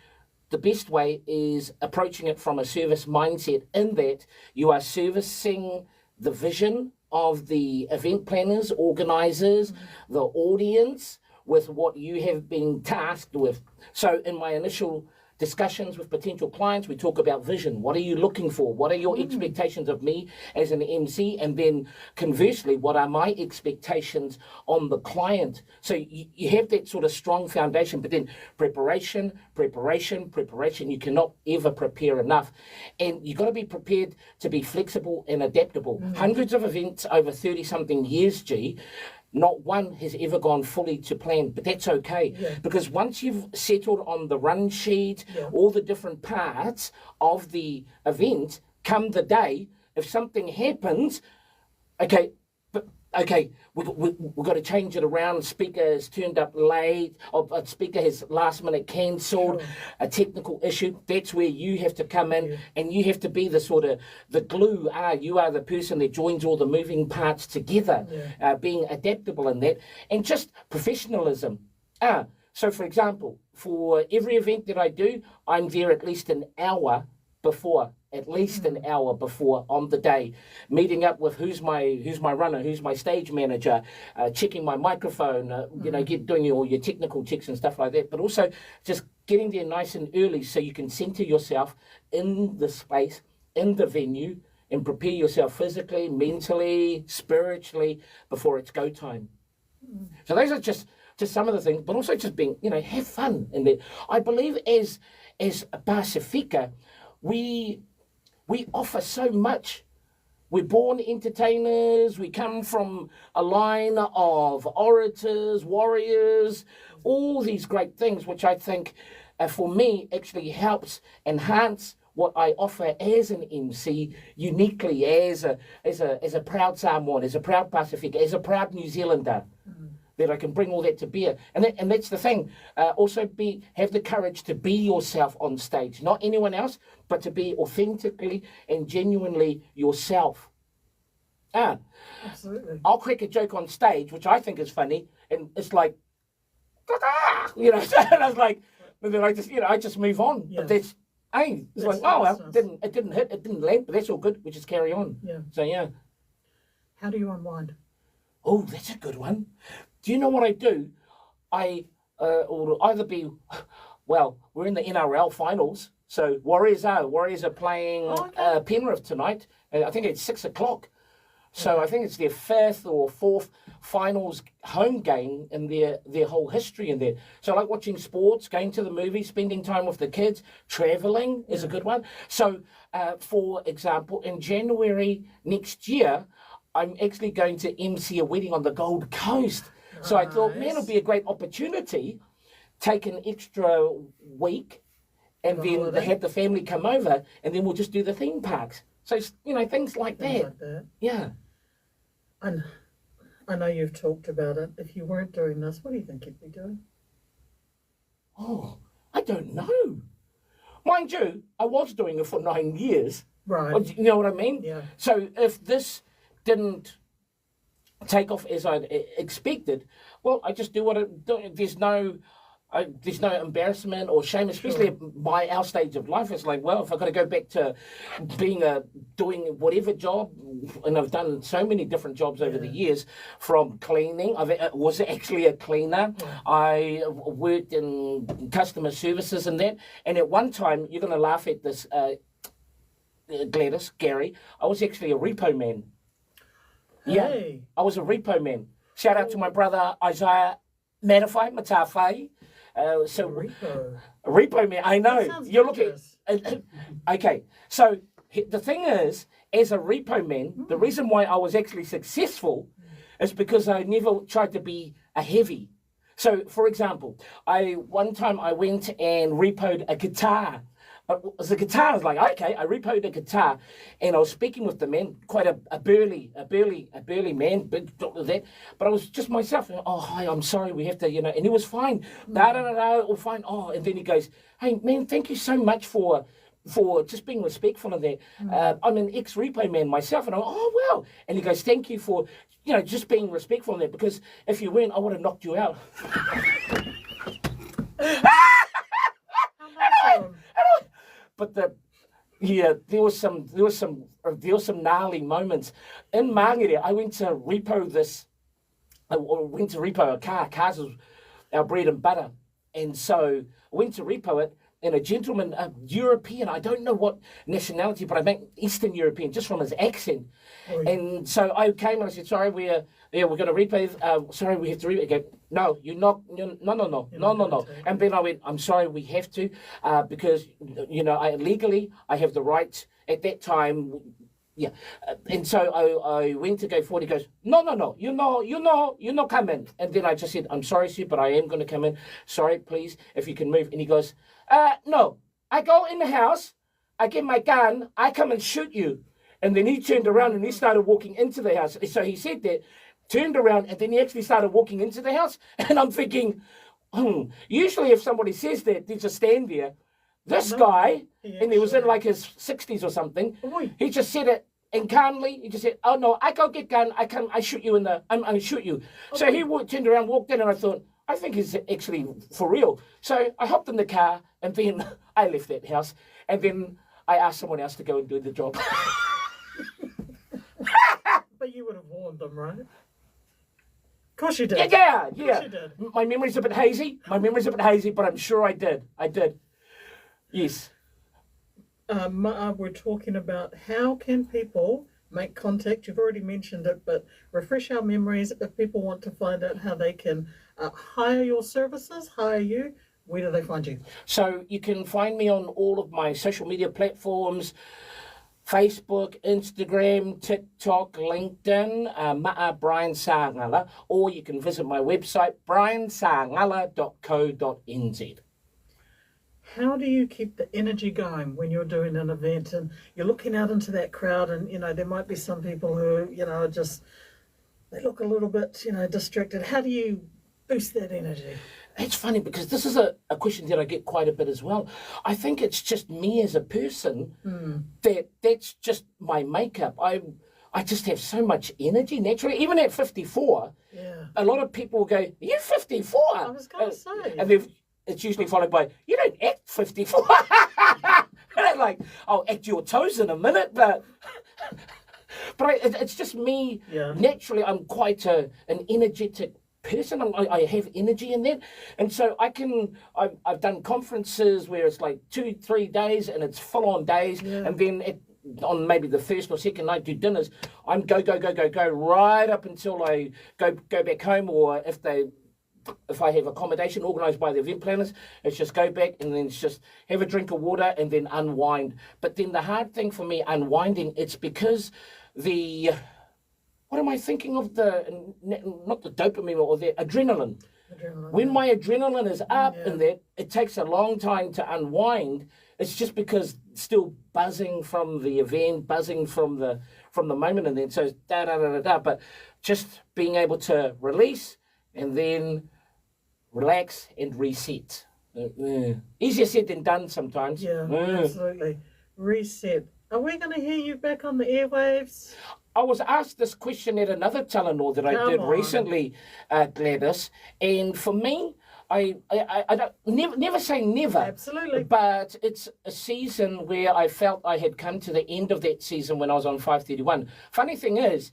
the best way is approaching it from a service mindset, in that you are servicing the vision of the event planners, organisers, the audience, with what you have been tasked with. So in my initial discussions with potential clients, we talk about vision. What are you looking for? What are your expectations of me as an MC? And then conversely, what are my expectations on the client? So you have that sort of strong foundation, but then preparation. You cannot ever prepare enough. And you've got to be prepared to be flexible and adaptable. Hundreds of events over 30-something years, G, not one has ever gone fully to plan, but that's okay. Because once you've settled on the run sheet, all the different parts of the event, come the day, if something happens, we've got to change it around. Speaker has turned up late, or a speaker has last minute cancelled, a technical issue. That's where you have to come in, and you have to be the sort of the glue. You are the person that joins all the moving parts together, being adaptable in that, and just professionalism. So for example, for every event that I do, I'm there at least an hour before. At least an hour before on the day, meeting up with who's my runner, who's my stage manager, checking my microphone, doing all your technical checks and stuff like that. But also just getting there nice and early so you can center yourself in the space, in the venue, and prepare yourself physically, mentally, spiritually before it's go time. So those are just some of the things, but also just being, have fun in there. I believe as Pasifika, we offer so much. We're born entertainers. We come from a line of orators, warriors, all these great things, which I think, for me, actually helps enhance what I offer as an MC, uniquely as a proud Samoan, as a proud Pasifika, as a proud New Zealander. That I can bring all that to bear. And that's the thing. Also have the courage to be yourself on stage. Not anyone else, but to be authentically and genuinely yourself. Absolutely. I'll crack a joke on stage, which I think is funny, and it's like, and I was like, and then I just move on. But that's, it's like, it didn't hit, it didn't land, but that's all good. We just carry on. So, How do you unwind? Oh, that's a good one. Do you know what I do? I will either be, we're in the NRL finals, so Warriors are playing Penrith tonight. I think it's 6 o'clock. So I think it's their 5th or 4th finals home game in their whole history in there. So I like watching sports, going to the movies, spending time with the kids, traveling is a good one. So, for example, in January next year, I'm actually going to MC a wedding on the Gold Coast. So I thought, man, it'll be a great opportunity. Take an extra week and then they have the family come over and then we'll just do the theme parks. So, things like that. Yeah. And I know you've talked about it. If you weren't doing this, what do you think you'd be doing? Oh, I don't know. Mind you, I was doing it for 9 years. Right. You know what I mean? Yeah. So if this didn't take off as I'd expected, well, I just do what I do. There's no embarrassment or shame, especially at our stage of life. It's like, well, if I've got to go back to doing whatever job, and I've done so many different jobs over the years, from cleaning. I was actually a cleaner. Yeah. I worked in customer services and that. And at one time, you're going to laugh at this, Gladys, Gary, I was actually a repo man. Hey. Yeah, I was a repo man. Shout out to my brother Isaiah Matawhai, Matawhai. Repo man, I know. You're looking. Okay, so the thing is, as a repo man, the reason why I was actually successful is because I never tried to be a heavy. So, for example, one time I went and repoed a guitar. It was a guitar. I was like, okay, I repoed a guitar, and I was speaking with the man, quite a burly man, big that. But I was just myself. And, oh, hi, I'm sorry, we have to, and he was fine. All fine. Oh, and then he goes, hey, man, thank you so much for just being respectful of that. I'm an ex-repo man myself, and I'm, oh wow. And he goes, thank you for, just being respectful of that, because if you weren't, I would have knocked you out. But there was some gnarly moments in Māngere. I went to repo a car. Cars was our bread and butter, and so I went to repo it. And a gentleman, a European, I don't know what nationality, but I think Eastern European, just from his accent. Oh, yeah. And so I came and I said, sorry, we're going to replay. Sorry, we have to replay. He goes, no, you're not. No. And then I went, I'm sorry, we have to, because, legally, I have the right at that time. Yeah. And so I went to go forward. He goes, no, you're not coming. And then I just said, I'm sorry, sir, but I am going to come in. Sorry, please, if you can move. And he goes, no, I go in the house, I get my gun, I come and shoot you. And then he turned around and he started walking into the house. So he said that, turned around, and then he actually started walking into the house. And I'm thinking, usually if somebody says that, they just stand there. This guy, and he was in like his 60s or something, he just said it, and calmly, he just said, oh no, I go get gun, I shoot you I shoot you. So he turned around, walked in, and I thought, I think he's actually for real. So I hopped in the car, and then I left that house, and then I asked someone else to go and do the job. But you would have warned them, right? Of course you did. Yeah. Of course you did. My memory's a bit hazy, but I'm sure I did. Yes. We're talking about how can people make contact. You've already mentioned it, but refresh our memories if people want to find out how they can hire your services, hire you. Where do they find you? So you can find me on all of my social media platforms, Facebook, Instagram, TikTok, LinkedIn, Ma'a Brian Sagala, or you can visit my website, briansagala.co.nz. How do you keep the energy going when you're doing an event and you're looking out into that crowd, and there might be some people who they look a little bit distracted. How do you boost that energy? It's funny because this is a question that I get quite a bit as well. I think it's just me as a person that's just my makeup. I just have so much energy naturally. Even at 54, a lot of people go, "Are you 54?" I was going to say. And it's usually followed by, "You don't act 54." And I'm like, "I'll act your toes in a minute," but it's just me. Yeah. Naturally, I'm quite an energetic person. I have energy in that, and so I've done conferences where it's like 2-3 days and it's full on days, and then on maybe the first or second night do dinners, I'm go right up until I go back home, or if I have accommodation organised by the event planners, it's just go back and then it's just have a drink of water and then unwind. But then the hard thing for me unwinding, it's because what am I thinking of, not the dopamine or the adrenaline. When my adrenaline is up and that, it takes a long time to unwind. It's just because still buzzing from the event, buzzing from the moment, and then so it's da. But just being able to release and then relax and reset. Easier said than done sometimes. Yeah, absolutely. Reset. Are we going to hear you back on the airwaves? I was asked this question at another talanoa that I did recently, Gladys, and for me, I don't never say never. Absolutely. But it's a season where I felt I had come to the end of that season when I was on 531. Funny thing is,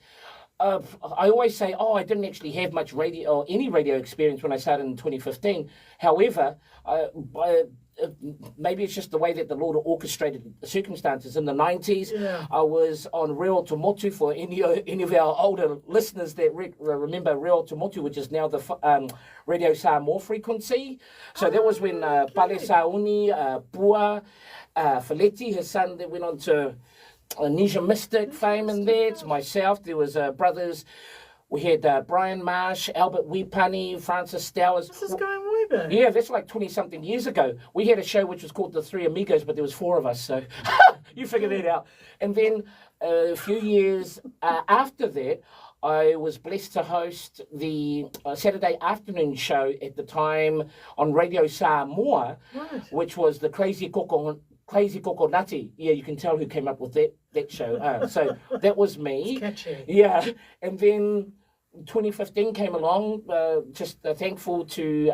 I always say, I didn't actually have much radio or any radio experience when I started in 2015. However, maybe it's just the way that the Lord orchestrated the circumstances. In the 90s, I was on Reo Tomotu, for any of our older listeners that remember Reo Tomotu, which is now the Radio Samoa frequency. So that was when Pale Sauni, Pua, Faleti, his son, that went on to Nisha Mystic fame and that. Myself, there was brothers. We had Brian Marsh, Albert Wipani, Francis Stowers. This is going way back. Yeah, that's like 20-something years ago. We had a show which was called The Three Amigos, but there was 4 of us, so you figure that out. And then a few years after that, I was blessed to host the Saturday afternoon show at the time on Radio Samoa, which was the Crazy Kokonati. Yeah, you can tell who came up with that show. So that was me. It's catchy. Yeah, and then 2015 came along, just thankful to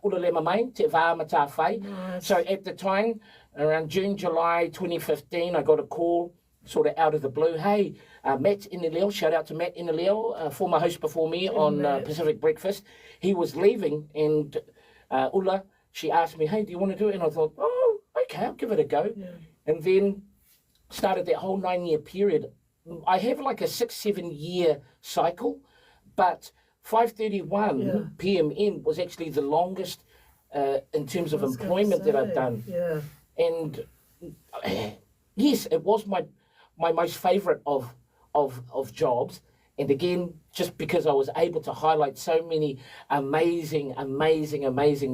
Uralema Mai, Te Vāmata Whai. So at the time, around June, July 2015, I got a call sort of out of the blue. Hey, Matt Inaleo, shout out to Matt Inaleo, former host before me on Pacific Breakfast. He was leaving, and Ula, she asked me, hey, do you want to do it? And I thought, okay, I'll give it a go. Yeah. And then started that whole 9-year period. I have like a 6-7 year cycle, but 531 PMN was actually the longest in terms of employment that I've done. Yeah. And yes, it was my most favourite of jobs. And again, just because I was able to highlight so many amazing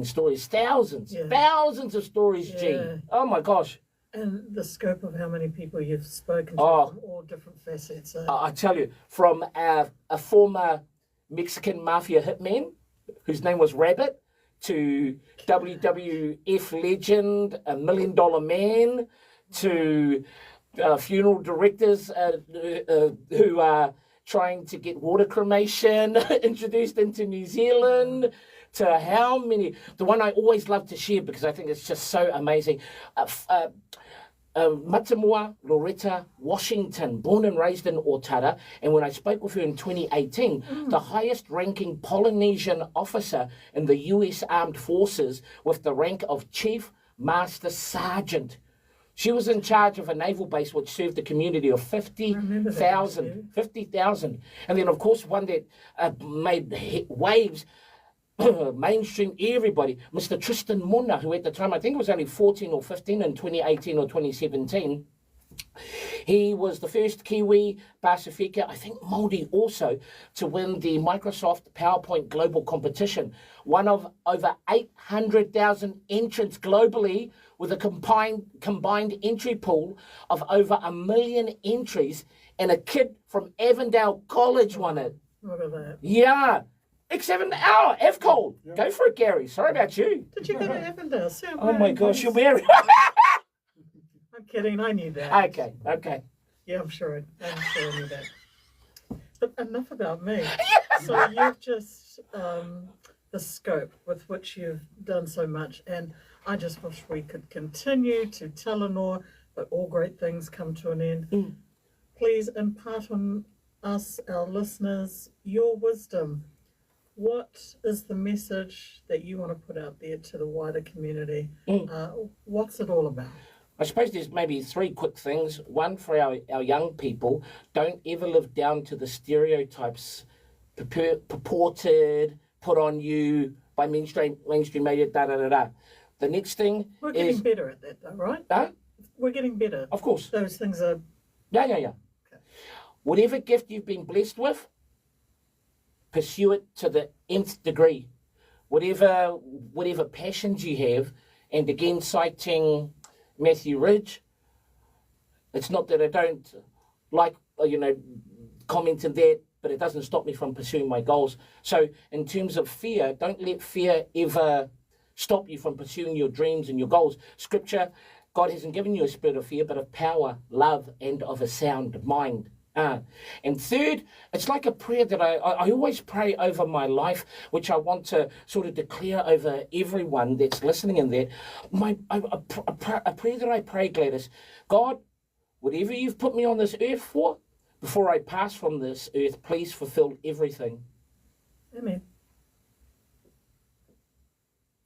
stories, thousands of stories, G. Oh my gosh. And the scope of how many people you've spoken to from all different facets. I tell you, from a former Mexican mafia hitman, whose name was Rabbit, to WWF legend, $1 Million Man, to funeral directors who are trying to get water cremation introduced into New Zealand, to how many. The one I always love to share because I think it's just so amazing. Matamua Loretta Washington, born and raised in Otara, and when I spoke with her in 2018, the highest ranking Polynesian officer in the US Armed Forces with the rank of Chief Master Sergeant. She was in charge of a naval base which served a community of 50,000. 50,000. And then, of course, one that made waves, mainstream everybody, Mr. Tristan Mona, who at the time, I think was only 14 or 15 in 2018 or 2017. He was the first Kiwi, Pasifika, I think Māori also, to win the Microsoft PowerPoint Global Competition. One of over 800,000 entrants globally with a combined entry pool of over 1 million entries, and a kid from Avondale College won it. Look at that. Yeah. X7 F-Call. Yep. Go for it, Gary. Sorry about you. Did you go to Avondale? Oh my gosh, you're married. I'm kidding, I knew that. Okay. Yeah, I'm sure I knew that. But enough about me. So you've just, the scope with which you've done so much, and I just wish we could continue to talanoa, but all great things come to an end. Please impart on us, our listeners, your wisdom. What is the message that you want to put out there to the wider community? What's it all about? I suppose there's maybe 3 quick things. One, for our young people, don't ever live down to the stereotypes purported, put on you by mainstream media, da-da-da-da. The next thing We're getting better at that, though, right? We're getting better. Of course. Those things are... Yeah. Okay. Whatever gift you've been blessed with, pursue it to the nth degree. Whatever passions you have, and again, citing Matthew Ridge, it's not that I don't like, comment on that, but it doesn't stop me from pursuing my goals. So in terms of fear, don't let fear ever stop you from pursuing your dreams and your goals. Scripture, God hasn't given you a spirit of fear, but of power, love, and of a sound mind. And third, it's like a prayer that I always pray over my life, which I want to sort of declare over everyone that's listening in that. A prayer that I pray, Gladys, God, whatever you've put me on this earth for, before I pass from this earth, please fulfill everything. Amen.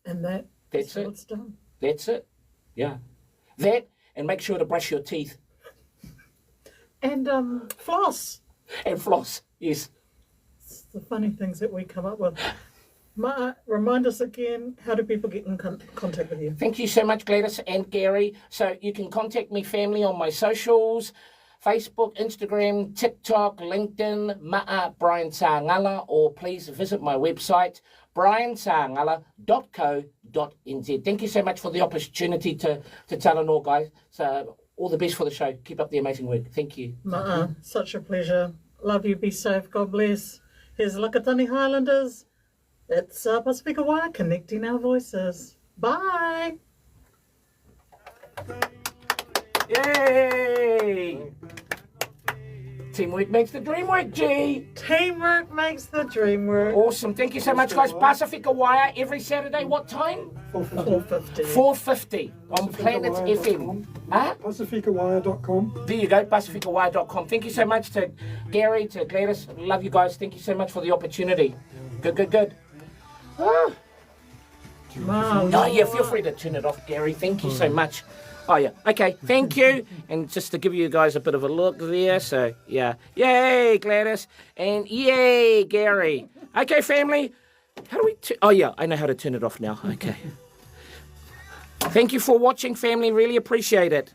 And that's it. It's done. That's it. Yeah. That, and make sure to brush your teeth. And floss. And floss, yes. It's the funny things that we come up with. Remind us again, how do people get in contact with you? Thank you so much, Gladys and Gary. So you can contact me, family, on my socials, Facebook, Instagram, TikTok, LinkedIn, Ma'a Brian Sagala, or please visit my website, briansagala.co.nz. Thank you so much for the opportunity to talanoa, guys. So all the best for the show. Keep up the amazing work. Thank you. Ma'a, such a pleasure. Love you, be safe, God bless. Here's Lakatani Highlanders. It's Pasifika Wire, connecting our voices. Bye. Yay! Teamwork makes the dream work, G. Teamwork makes the dream work. Awesome. Thank you so much, guys. Pasifika Wire every Saturday. What time? 4:50. 4:50 on Planet FM. Huh? Pasifikawire.com. There you go, pasifikawire.com. Thank you so much to Gary, to Gladys. Love you guys. Thank you so much for the opportunity. Good. Ah. Oh, yeah, feel free to turn it off, Gary. Thank you so much. Oh, yeah. Okay, thank you. And just to give you guys a bit of a look there. So, yeah. Yay, Gladys. And yay, Gary. Okay, family. How do we... oh, yeah, I know how to turn it off now. Okay. Thank you for watching, family. Really appreciate it.